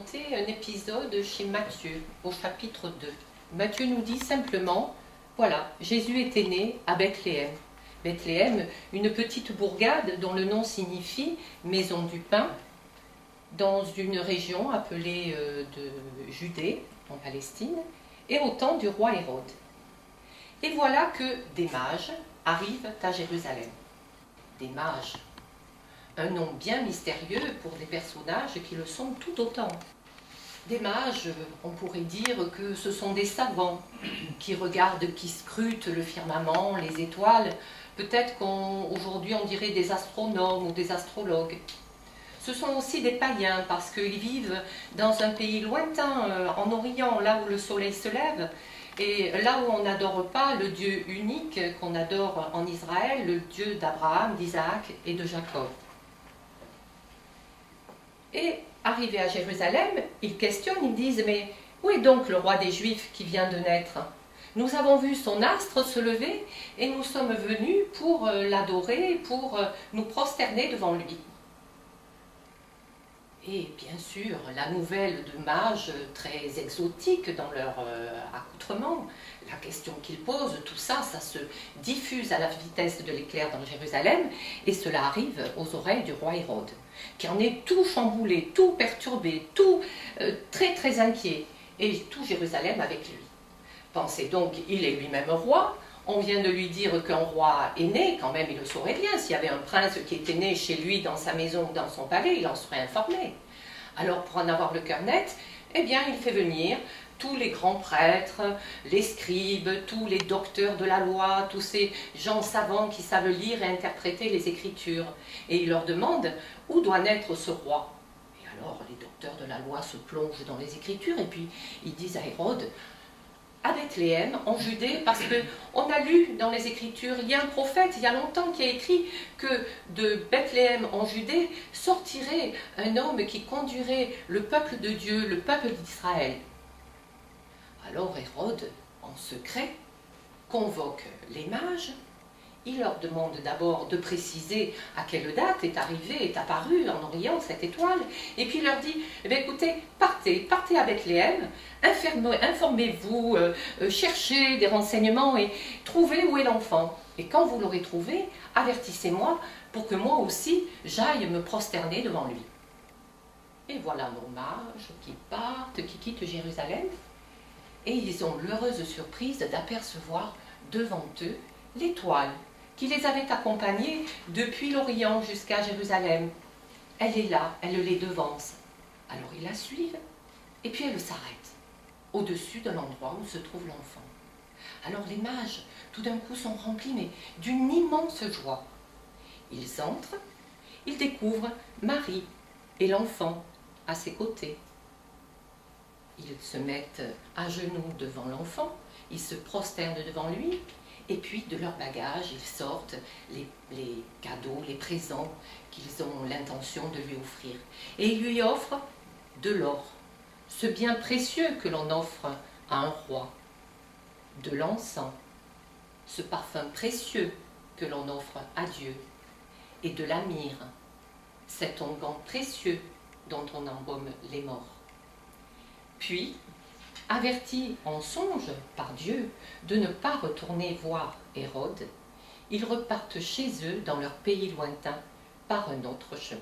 présenter un épisode chez Matthieu, au chapitre 2. Matthieu nous dit simplement, voilà, Jésus était né à Bethléem. Bethléem, une petite bourgade dont le nom signifie maison du pain, dans une région appelée de Judée, en Palestine, et au temps du roi Hérode. Et voilà que des mages arrivent à Jérusalem. Des mages, un nom bien mystérieux pour des personnages qui le sont tout autant. Des mages, on pourrait dire que ce sont des savants qui regardent, qui scrutent le firmament, les étoiles. Peut-être qu'aujourd'hui on dirait des astronomes ou des astrologues. Ce sont aussi des païens parce qu'ils vivent dans un pays lointain, en Orient, là où le soleil se lève, et là où on n'adore pas le Dieu unique qu'on adore en Israël, le Dieu d'Abraham, d'Isaac et de Jacob. Et arrivés à Jérusalem, ils questionnent, ils disent « Mais où est donc le roi des Juifs qui vient de naître ? Nous avons vu son astre se lever et nous sommes venus pour l'adorer, pour nous prosterner devant lui. » Et bien sûr, la nouvelle de mages très exotiques dans leur accoutrement, la question qu'ils posent, tout ça, ça se diffuse à la vitesse de l'éclair dans Jérusalem, et cela arrive aux oreilles du roi Hérode, qui en est tout chamboulé, tout perturbé, tout très très inquiet, et tout Jérusalem avec lui. Pensez donc, il est lui-même roi. On vient de lui dire qu'un roi est né, quand même il le saurait bien. S'il y avait un prince qui était né chez lui, dans sa maison, dans son palais, il en serait informé. Alors pour en avoir le cœur net, eh bien il fait venir tous les grands prêtres, les scribes, tous les docteurs de la loi, tous ces gens savants qui savent lire et interpréter les Écritures. Et il leur demande où doit naître ce roi. Et alors les docteurs de la loi se plongent dans les Écritures et puis ils disent à Hérode, à Bethléem, en Judée, parce qu'on a lu dans les Écritures, il y a un prophète, il y a longtemps, qui a écrit que de Bethléem, en Judée, sortirait un homme qui conduirait le peuple de Dieu, le peuple d'Israël. Alors Hérode, en secret, convoque les mages. Il leur demande d'abord de préciser à quelle date est arrivée, est apparue en Orient cette étoile, et puis il leur dit, eh bien, écoutez, partez à Bethléem, informez-vous, cherchez des renseignements et trouvez où est l'enfant. Et quand vous l'aurez trouvé, avertissez-moi pour que moi aussi j'aille me prosterner devant lui. Et voilà nos mages qui partent, qui quittent Jérusalem, et ils ont l'heureuse surprise d'apercevoir devant eux l'étoile qui les avait accompagnés depuis l'Orient jusqu'à Jérusalem. Elle est là, elle les devance. Alors ils la suivent, et puis elle s'arrête, au-dessus de l'endroit où se trouve l'enfant. Alors les mages, tout d'un coup, sont remplis mais d'une immense joie. Ils entrent, ils découvrent Marie et l'enfant à ses côtés. Ils se mettent à genoux devant l'enfant, ils se prosternent devant lui, et puis de leur bagage, ils sortent les cadeaux, les présents qu'ils ont l'intention de lui offrir. Et ils lui offrent de l'or, ce bien précieux que l'on offre à un roi, de l'encens, ce parfum précieux que l'on offre à Dieu, et de la myrrhe, cet onguent précieux dont on embaume les morts. Puis, avertis en songe par Dieu de ne pas retourner voir Hérode, ils repartent chez eux dans leur pays lointain par un autre chemin.